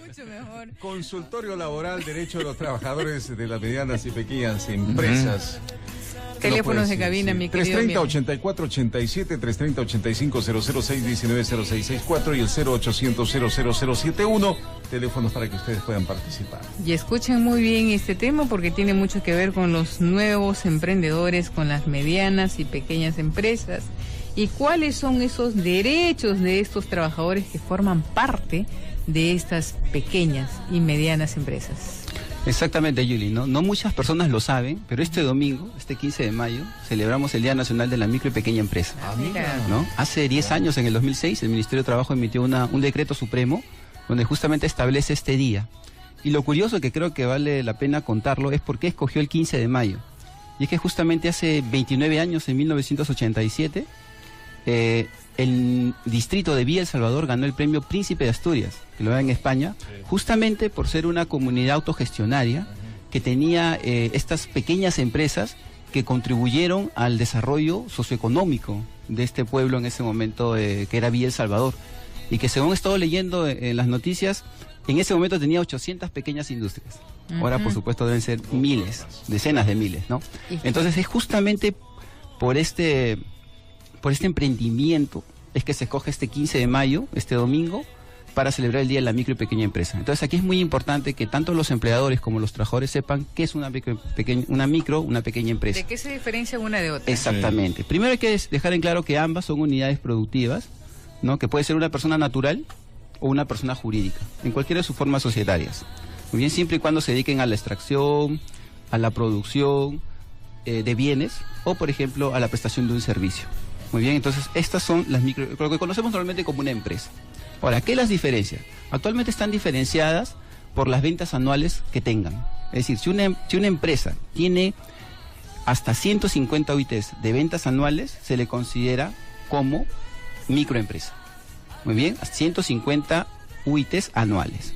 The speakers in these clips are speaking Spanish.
Mucho mejor. Consultorio laboral, derecho de los trabajadores de las medianas y pequeñas empresas. Teléfonos de cabina, mi querido 330-8487, 330-8500-619-0664 y el 0800-00071. Teléfonos para que ustedes puedan participar. Y escuchen muy bien este tema porque tiene mucho que ver con los nuevos emprendedores, con las medianas y pequeñas empresas. Y cuáles son esos derechos de estos trabajadores que forman parte de estas pequeñas y medianas empresas. Exactamente, Yuli, ¿no? No muchas personas lo saben, pero este domingo, este 15 de mayo, celebramos el Día Nacional de la Micro y Pequeña Empresa. ¿No? Hace 10 años, en el 2006, el Ministerio de Trabajo emitió un decreto supremo donde justamente establece este día. Y lo curioso, que creo que vale la pena contarlo, es por qué escogió el 15 de mayo. Y es que justamente hace 29 años, en 1987, el distrito de Villa El Salvador ganó el premio Príncipe de Asturias, que lo da en España, justamente por ser una comunidad autogestionaria que tenía estas pequeñas empresas que contribuyeron al desarrollo socioeconómico de este pueblo en ese momento, que era Villa El Salvador, y que, según he estado leyendo en las noticias, en ese momento tenía 800 pequeñas industrias. Ahora, por supuesto, deben ser miles, decenas de miles, ¿no? Entonces es justamente por este emprendimiento es que se escoge este 15 de mayo, este domingo, para celebrar el Día de la Micro y Pequeña Empresa. Entonces aquí es muy importante que tanto los empleadores como los trabajadores sepan qué es una micro, una pequeña empresa. ¿De qué se diferencia una de otra? Exactamente. Primero hay que dejar en claro que ambas son unidades productivas, ¿no? Que puede ser una persona natural o una persona jurídica, en cualquiera de sus formas societarias. Muy bien, siempre y cuando se dediquen a la extracción, a la producción de bienes o, por ejemplo, a la prestación de un servicio. Muy bien, entonces estas son las micro, lo que conocemos normalmente como una empresa. Ahora, ¿qué las diferencia? Actualmente están diferenciadas por las ventas anuales que tengan. Es decir, si una empresa tiene hasta 150 UITs de ventas anuales, se le considera como microempresa. Muy bien, 150 UITs anuales.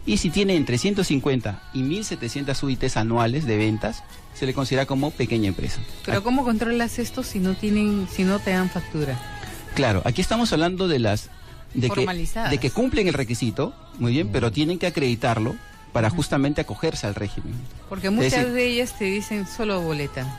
Y si tiene entre 150 y 1.700 UITs anuales de ventas, se le considera como pequeña empresa. Pero ¿cómo controlas esto si no te dan factura? Claro, aquí estamos hablando de que cumplen el requisito, muy bien, pero tienen que acreditarlo para justamente acogerse al régimen. Porque muchas de ellas te dicen solo boleta.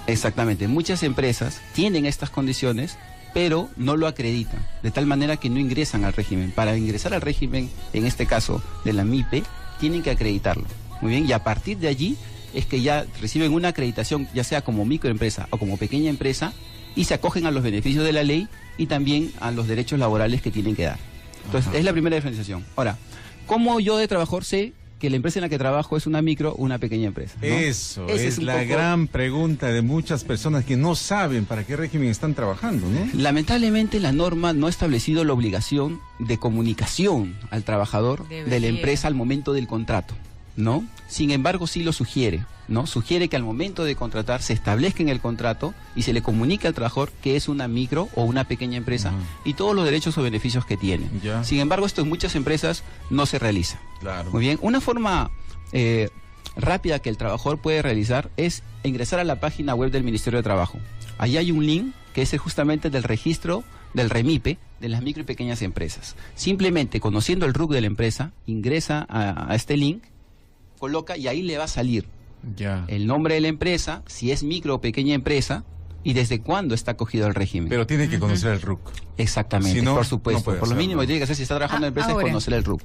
Exactamente, muchas empresas tienen estas condiciones, pero no lo acreditan, de tal manera que no ingresan al régimen. Para ingresar al régimen, en este caso de la MIPE, tienen que acreditarlo. Muy bien, y a partir de allí es que ya reciben una acreditación, ya sea como microempresa o como pequeña empresa, y se acogen a los beneficios de la ley y también a los derechos laborales que tienen que dar. Entonces, es la primera diferenciación. Ahora, ¿cómo yo de trabajador sé que la empresa en la que trabajo es una micro o una pequeña empresa, ¿no? Eso es la gran pregunta de muchas personas que no saben para qué régimen están trabajando, ¿no? Lamentablemente la norma no ha establecido la obligación de comunicación al trabajador de la empresa al momento del contrato, ¿no? Sin embargo, sí lo sugiere, ¿no? Sugiere que al momento de contratar se establezca en el contrato y se le comunique al trabajador que es una micro o una pequeña empresa y todos los derechos o beneficios que tiene. Sin embargo, esto en muchas empresas no se realiza. Claro. Muy bien, una forma rápida que el trabajador puede realizar es ingresar a la página web del Ministerio de Trabajo. Allí hay un link que es justamente del registro del REMIPE de las micro y pequeñas empresas. Simplemente conociendo el RUC de la empresa, ingresa a este link, coloca y ahí le va a salir el nombre de la empresa, si es micro o pequeña empresa y desde cuándo está acogido al régimen. Pero tiene que conocer el RUC. Exactamente, si no, por supuesto. Por lo mínimo que tiene que hacer si está trabajando en empresa es conocer el RUC.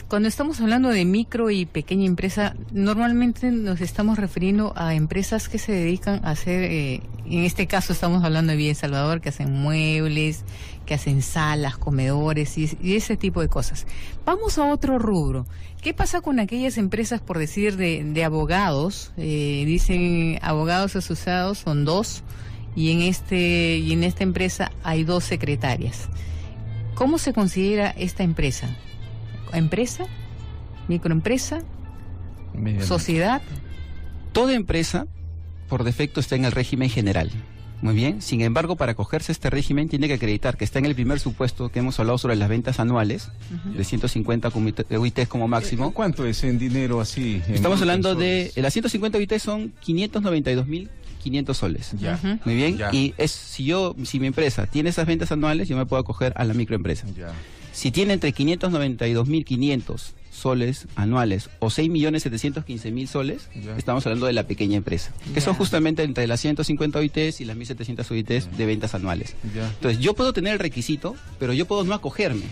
Cuando estamos hablando de micro y pequeña empresa, normalmente nos estamos refiriendo a empresas que se dedican a hacer, en este caso estamos hablando de Villa El Salvador, que hacen muebles, que hacen salas, comedores y ese tipo de cosas. Vamos a otro rubro. ¿Qué pasa con aquellas empresas, por decir, de abogados? Dicen abogados asociados, son 2, y en esta empresa hay 2 secretarias. ¿Cómo se considera esta empresa? ¿Empresa? ¿Microempresa? ¿Sociedad? Toda empresa, por defecto, está en el régimen general. Muy bien, sin embargo, para acogerse a este régimen tiene que acreditar que está en el primer supuesto que hemos hablado sobre las ventas anuales, de 150 UITs como máximo. ¿Cuánto es en dinero así? Estamos hablando de, las 150 UITs son 592.500 500 soles. Ya. Muy bien. Ya. Y si mi empresa tiene esas ventas anuales, yo me puedo acoger a la microempresa. Ya. Si tiene entre 592.500 soles anuales o 6.715.000 soles, Ya. estamos hablando de la pequeña empresa, que son justamente entre las 150 OITs y las 1.700 OITs de ventas anuales. Ya. Entonces, yo puedo tener el requisito, pero yo puedo no acogerme.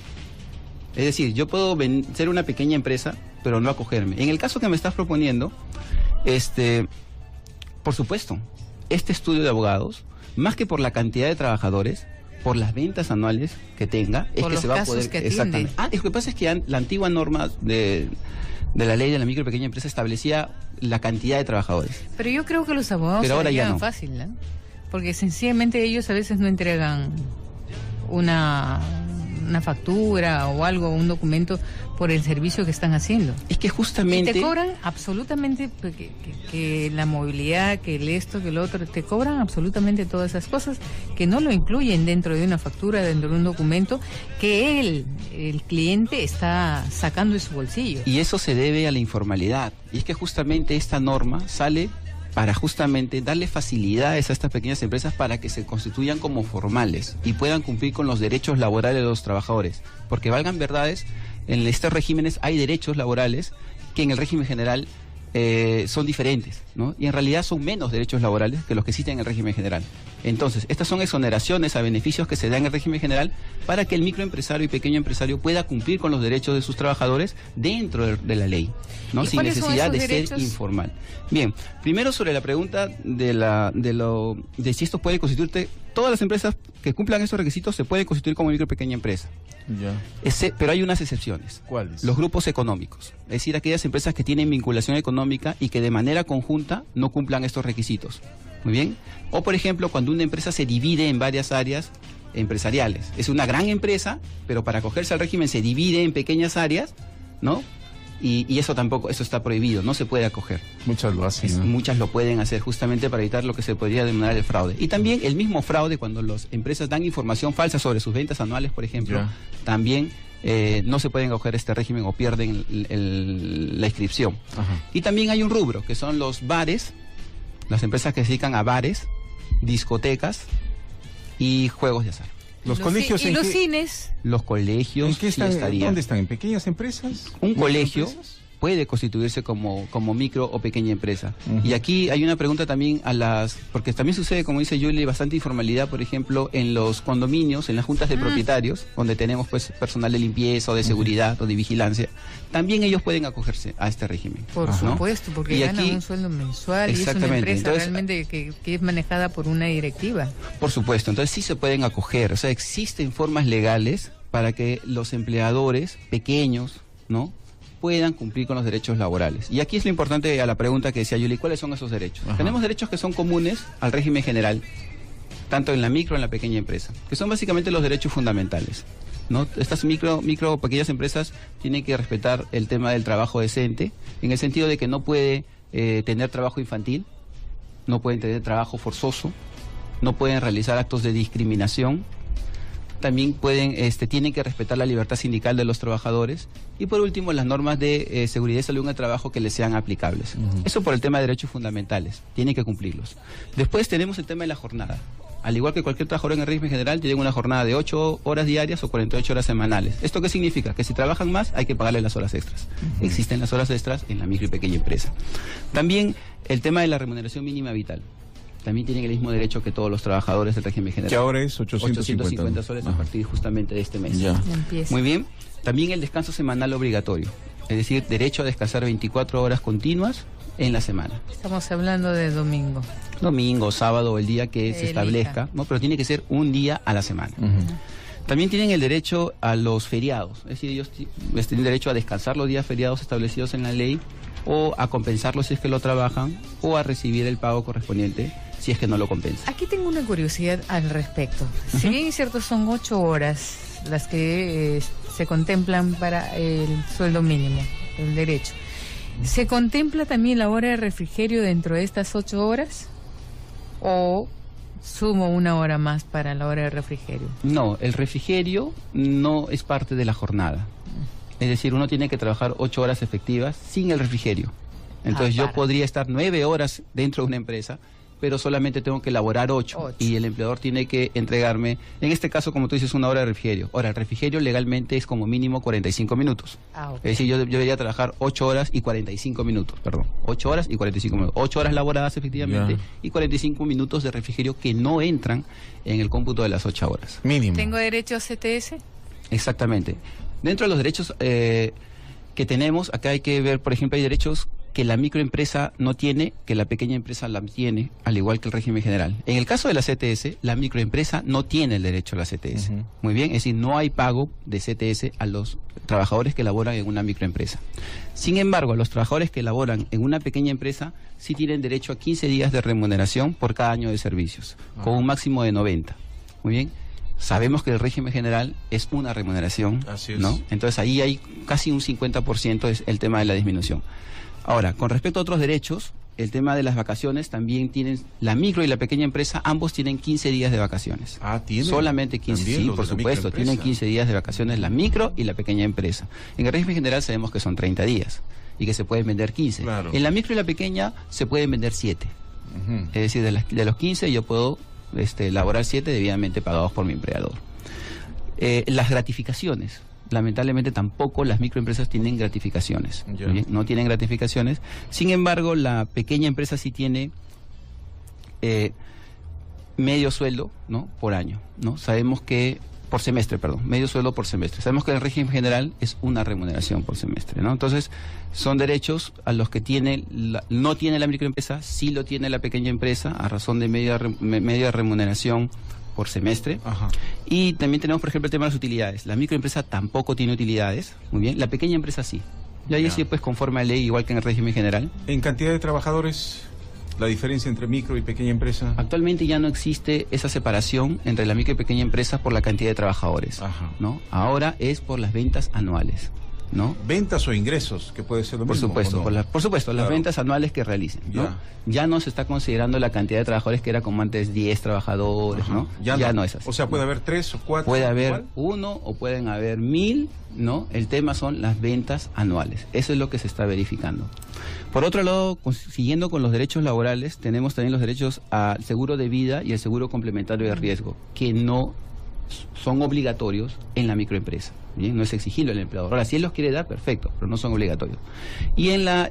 Es decir, yo puedo ser una pequeña empresa, pero no acogerme. En el caso que me estás proponiendo, por supuesto, este estudio de abogados, más que por la cantidad de trabajadores, por las ventas anuales que tenga, es Por que los se va a casos poder... que atiende. Exactamente. Lo que pasa es que la antigua norma de la ley de la micro y pequeña empresa establecía la cantidad de trabajadores. Pero yo creo que los abogados Pero se ahora la ya llevan no. fácil, ¿no? Porque sencillamente ellos a veces no entregan una factura o algo, un documento por el servicio que están haciendo. Es que Y justamente... te cobran absolutamente que la movilidad, que el esto, que el otro, te cobran absolutamente todas esas cosas que no lo incluyen dentro de una factura, dentro de un documento que el cliente está sacando de su bolsillo. Y eso se debe a la informalidad. Y es que justamente esta norma sale para justamente darle facilidades a estas pequeñas empresas para que se constituyan como formales y puedan cumplir con los derechos laborales de los trabajadores. Porque valgan verdades, en estos regímenes hay derechos laborales que en el régimen general son diferentes, ¿no? Y en realidad son menos derechos laborales que los que existen en el régimen general. Entonces, estas son exoneraciones a beneficios que se dan en el régimen general para que el microempresario y pequeño empresario pueda cumplir con los derechos de sus trabajadores dentro de la ley, ¿no? ¿Y Sin cuáles son necesidad esos de ser derechos? informal. Bien, primero sobre la pregunta de si esto puede constituirte, todas las empresas que cumplan esos requisitos se pueden constituir como micro y pequeña empresa. Ya. Pero hay unas excepciones. ¿Cuáles? Los grupos económicos, es decir, aquellas empresas que tienen vinculación económica y que de manera conjunta no cumplan estos requisitos. Muy bien. O, por ejemplo, cuando una empresa se divide en varias áreas empresariales. Es una gran empresa, pero para acogerse al régimen se divide en pequeñas áreas, ¿no? Y eso tampoco, eso está prohibido, no se puede acoger. Muchas lo hacen, ¿no? Muchas lo pueden hacer justamente para evitar lo que se podría denominar el fraude. Y también el mismo fraude cuando las empresas dan información falsa sobre sus ventas anuales, por ejemplo, Ya. también no se pueden acoger a este régimen o pierden la inscripción. Ajá. Y también hay un rubro, que son los bares, las empresas que se dedican a bares, discotecas y juegos de azar. Los colegios y en los qué- cines. Los colegios, ¿En qué sí están? estaría. ¿Dónde están? ¿En pequeñas empresas? Un colegio ¿Microempresas? puede constituirse como micro o pequeña empresa. Ujú. Y aquí hay una pregunta también porque también sucede, como dice Julie, bastante informalidad, por ejemplo, en los condominios, en las juntas de propietarios, donde tenemos pues personal de limpieza o de seguridad o de vigilancia. También ellos pueden acogerse a este régimen. Por ¿no? supuesto, porque Y ganan aquí- un sueldo mensual y es una Exactamente, empresa entonces- realmente que es manejada por una directiva. Por supuesto, entonces sí se pueden acoger, o sea, existen formas legales para que los empleadores pequeños, ¿no?, puedan cumplir con los derechos laborales. Y aquí es lo importante a la pregunta que decía Yuli, ¿cuáles son esos derechos? Ajá. Tenemos derechos que son comunes al régimen general, tanto en la micro como en la pequeña empresa, que son básicamente los derechos fundamentales, ¿no? Estas micro o pequeñas empresas tienen que respetar el tema del trabajo decente, en el sentido de que no puede tener trabajo infantil, no pueden tener trabajo forzoso, no pueden realizar actos de discriminación, también tienen que respetar la libertad sindical de los trabajadores y por último las normas de seguridad y salud en el trabajo que les sean aplicables. Eso por el tema de derechos fundamentales, tienen que cumplirlos. Después tenemos el tema de la jornada. Al igual que cualquier trabajador en el régimen general, tienen una jornada de 8 horas diarias o 48 horas semanales. ¿Esto qué significa? Que si trabajan más hay que pagarles las horas extras. Existen las horas extras en la micro y pequeña empresa. También el tema de la remuneración mínima vital. También tienen el mismo derecho que todos los trabajadores del régimen general. Que ahora es 850 soles a Ajá. partir justamente de este mes. Ya. Empieza. Muy bien. También el descanso semanal obligatorio. Es decir, derecho a descansar 24 horas continuas en la semana. Estamos hablando de domingo. Domingo, sábado o el día que se Elija. establezca, ¿no? Pero tiene que ser un día a la semana. Ujú. También tienen el derecho a los feriados. Es decir, ellos tienen derecho a descansar los días feriados establecidos en la ley o a compensarlos si es que lo trabajan o a recibir el pago correspondiente si es que no lo compensa. Aquí tengo una curiosidad al respecto. Si bien es cierto, son 8 horas las que se contemplan para el sueldo mínimo, el derecho. ¿Se contempla también la hora de refrigerio dentro de estas 8 horas? ¿O sumo una hora más para la hora de refrigerio? No, el refrigerio no es parte de la jornada. Es decir, uno tiene que trabajar 8 horas efectivas sin el refrigerio. Entonces yo para. podría estar 9 horas dentro de una empresa pero solamente tengo que elaborar 8 y el empleador tiene que entregarme, en este caso, como tú dices, 1 hora de refrigerio. Ahora, el refrigerio legalmente es como mínimo 45 minutos. Es decir, yo debería trabajar 8 horas y 45 minutos, perdón. 8 horas y 45 minutos. 8 horas laboradas, efectivamente, y 45 minutos de refrigerio que no entran en el cómputo de las 8 horas. Mínimo. ¿Tengo derecho a CTS? Exactamente. Dentro de los derechos que tenemos, acá hay que ver, por ejemplo, hay derechos que la microempresa no tiene, que la pequeña empresa la tiene, al igual que el régimen general. En el caso de la CTS, la microempresa no tiene el derecho a la CTS. Muy bien, es decir, no hay pago de CTS a los trabajadores que laboran en una microempresa. Sin embargo, los trabajadores que laboran en una pequeña empresa sí tienen derecho a 15 días de remuneración por cada año de servicios, con un máximo de 90. Muy bien. Sabemos que el régimen general es una remuneración, así es, ¿no? Entonces ahí hay casi un 50% es el tema de la disminución. Ahora, con respecto a otros derechos, el tema de las vacaciones también tienen, la micro y la pequeña empresa, ambos tienen 15 días de vacaciones. ¿Tienen? Solamente 15, sí, por supuesto, tienen 15 días de vacaciones la micro y la pequeña empresa. En el régimen general sabemos que son 30 días y que se pueden vender 15. Claro. En la micro y la pequeña se pueden vender 7. Es decir, de los 15 yo puedo elaborar 7 debidamente pagados por mi empleador. Las gratificaciones. Lamentablemente tampoco las microempresas tienen gratificaciones. ¿Bien? No tienen gratificaciones. Sin embargo, la pequeña empresa sí tiene medio sueldo, ¿no?, por año, ¿no? Sabemos que por semestre, perdón, medio sueldo por semestre. Sabemos que el régimen general es una remuneración por semestre, ¿no? Entonces, son derechos a los que no tiene la microempresa, sí lo tiene la pequeña empresa, a razón de media remuneración por semestre. Y también tenemos, por ejemplo, el tema de las utilidades. La microempresa tampoco tiene utilidades, muy bien. La pequeña empresa sí. Y ahí sí, pues, conforme a ley, igual que en el régimen general. ¿En cantidad de trabajadores, la diferencia entre micro y pequeña empresa? Actualmente ya no existe esa separación entre la micro y pequeña empresa por la cantidad de trabajadores, ¿no? Ahora es por las ventas anuales, ¿no? ¿Ventas o ingresos? Que puede ser lo mismo. Por supuesto, claro, las ventas anuales que realicen, ¿no? Ya no se está considerando la cantidad de trabajadores que era como antes 10 trabajadores, ¿no? Ya no es así. O sea, puede haber 3 o 4. Puede haber 1 o pueden haber 1000, ¿no? El tema son las ventas anuales. Eso es lo que se está verificando. Por otro lado, siguiendo con los derechos laborales, tenemos también los derechos al seguro de vida y el seguro complementario de riesgo, que no son obligatorios en la microempresa. ¿Bien? No es exigible al empleador. Ahora, si él los quiere dar, perfecto, pero no son obligatorios. Y en la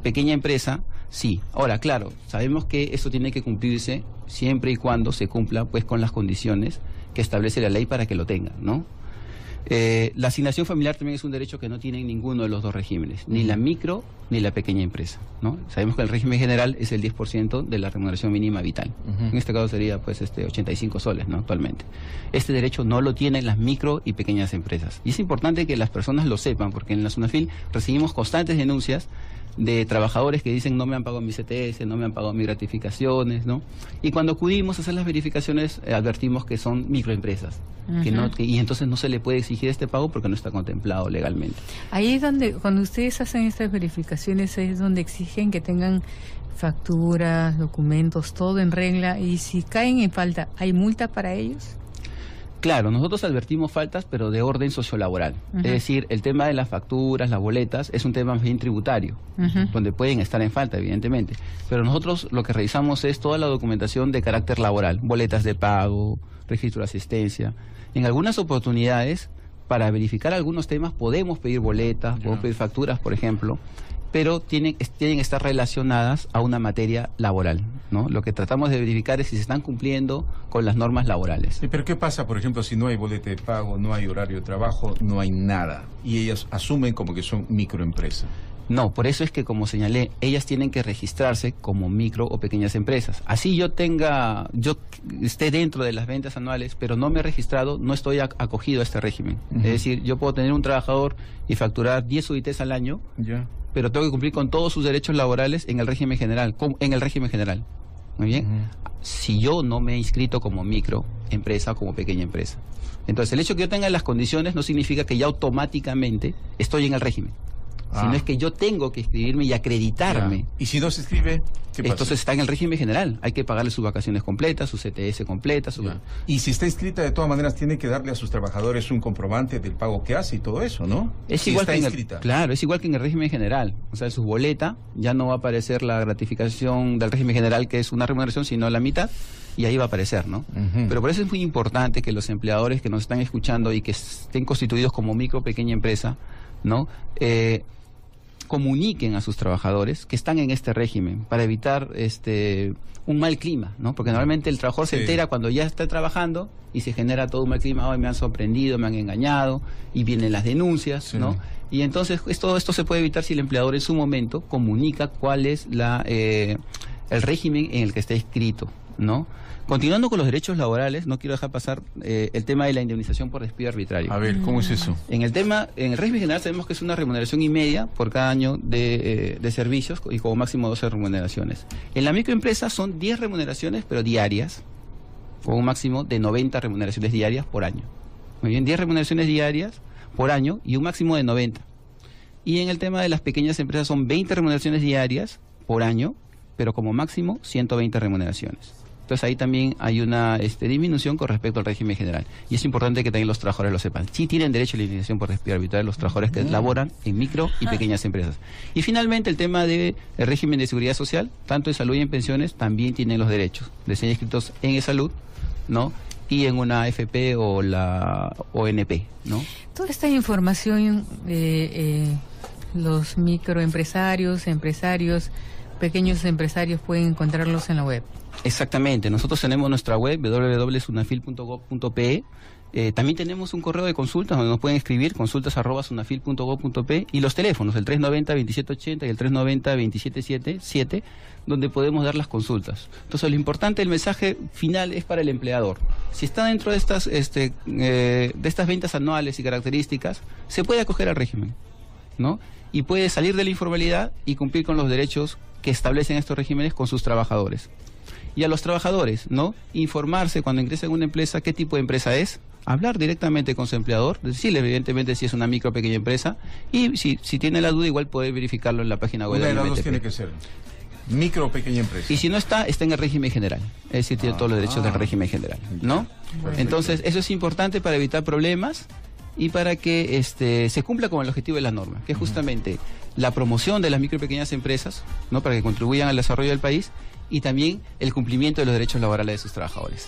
pequeña empresa, sí. Ahora, claro, sabemos que eso tiene que cumplirse siempre y cuando se cumpla, pues, con las condiciones que establece la ley para que lo tengan, ¿no? La asignación familiar también es un derecho que no tienen ninguno de los dos regímenes, ni la micro ni la pequeña empresa, ¿no? Sabemos que el régimen general es el 10% de la remuneración mínima vital. En este caso sería, pues, 85 soles, ¿no?, actualmente. Este derecho no lo tienen las micro y pequeñas empresas. Y es importante que las personas lo sepan, porque en la SUNAFIL recibimos constantes denuncias de trabajadores que dicen no me han pagado mi CTS, no me han pagado mis gratificaciones, ¿no? Y cuando acudimos a hacer las verificaciones, advertimos que son microempresas, y entonces no se le puede exigir este pago porque no está contemplado legalmente. Ahí es donde, cuando ustedes hacen estas verificaciones, es donde exigen que tengan facturas, documentos, todo en regla, y si caen en falta, ¿hay multa para ellos? Claro, nosotros advertimos faltas, pero de orden sociolaboral. Es decir, el tema de las facturas, las boletas, es un tema más bien tributario, donde pueden estar en falta, evidentemente. Pero nosotros lo que revisamos es toda la documentación de carácter laboral, boletas de pago, registro de asistencia. En algunas oportunidades, para verificar algunos temas, podemos pedir boletas, podemos pedir facturas, por ejemplo, pero tienen que estar relacionadas a una materia laboral, ¿no? Lo que tratamos de verificar es si se están cumpliendo con las normas laborales. ¿Pero qué pasa, por ejemplo, si no hay boleta de pago, no hay horario de trabajo, no hay nada, y ellas asumen como que son microempresas? No, por eso es que, como señalé, ellas tienen que registrarse como micro o pequeñas empresas. Así yo esté dentro de las ventas anuales, pero no me he registrado, no estoy acogido a este régimen. Es decir, yo puedo tener un trabajador y facturar 10 UITs al año, pero tengo que cumplir con todos sus derechos laborales en el régimen general, Muy bien. Si yo no me he inscrito como microempresa o como pequeña empresa. Entonces, el hecho de que yo tenga las condiciones no significa que ya automáticamente estoy en el régimen. sino es que yo tengo que inscribirme y acreditarme. Ya. ¿Y si no se inscribe, qué pasa? Entonces está en el régimen general. Hay que pagarle sus vacaciones completas, su CTS completa. Y si está inscrita, de todas maneras, tiene que darle a sus trabajadores un comprobante del pago que hace y todo eso, ¿no? Es si igual está que inscrita. Claro, es igual que en el régimen general. O sea, en su boleta ya no va a aparecer la gratificación del régimen general, que es una remuneración, sino la mitad, y ahí va a aparecer, ¿no? Pero por eso es muy importante que los empleadores que nos están escuchando y que estén constituidos como micro, pequeña empresa, ¿no? Comuniquen a sus trabajadores que están en este régimen para evitar un mal clima, ¿no? Porque normalmente el trabajador se entera cuando ya está trabajando y se genera todo un mal clima. Hoy me han sorprendido, me han engañado, y vienen las denuncias, ¿no? Y entonces esto se puede evitar si el empleador en su momento comunica cuál es el régimen en el que está inscrito, ¿no? Continuando con los derechos laborales, no quiero dejar pasar el tema de la indemnización por despido arbitrario. A ver, ¿cómo es eso? En el régimen general sabemos que es una remuneración y media por cada año de servicios y como máximo 12 remuneraciones. En la microempresa son 10 remuneraciones, pero diarias, con un máximo de 90 remuneraciones diarias por año. Muy bien, 10 remuneraciones diarias por año y un máximo de 90. Y en el tema de las pequeñas empresas son 20 remuneraciones diarias por año, pero como máximo 120 remuneraciones. Entonces ahí también hay una disminución con respecto al régimen general. Y es importante que también los trabajadores lo sepan. Sí tienen derecho a la indemnización por despido arbitrario los trabajadores que laboran en micro y pequeñas empresas. Y finalmente el tema del régimen de seguridad social, tanto en salud y en pensiones, también tienen los derechos de ser inscritos en e-salud, ¿no? Y en una AFP o la ONP, ¿no? Toda esta información los microempresarios, empresarios, pequeños empresarios pueden encontrarlos en la web. Exactamente, nosotros tenemos nuestra web www.sunafil.gov.pe. También tenemos un correo de consultas donde nos pueden escribir, consultas@sunafil.gov.pe, y los teléfonos, el 390-2780 y el 390-277, donde podemos dar las consultas. Entonces, lo importante, el mensaje final es para el empleador. Si está dentro de estas ventas anuales y características, se puede acoger al régimen, ¿no? Y puede salir de la informalidad y cumplir con los derechos que establecen estos regímenes con sus trabajadores. Y a los trabajadores, ¿no? Informarse cuando ingresen en una empresa, qué tipo de empresa es, hablar directamente con su empleador, decirle evidentemente si es una micro o pequeña empresa, y si tiene la duda, igual poder verificarlo en la página web. Una de las dos tiene que ser micro o pequeña empresa. Y si no está en el régimen general, es decir, tiene todos los derechos del régimen general, ¿no? Perfecto. Entonces, eso es importante para evitar problemas y para que se cumpla con el objetivo de la norma, que es justamente la promoción de las micro y pequeñas empresas, ¿no? Para que contribuyan al desarrollo del país, y también el cumplimiento de los derechos laborales de sus trabajadores.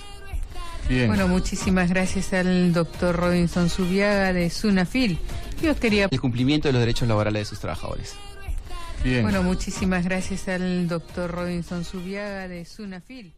Bien. Bueno, muchísimas gracias al doctor Robinson Zubiaga de Sunafil. El cumplimiento de los derechos laborales de sus trabajadores. Bien. Bueno, muchísimas gracias al doctor Robinson Zubiaga de Sunafil.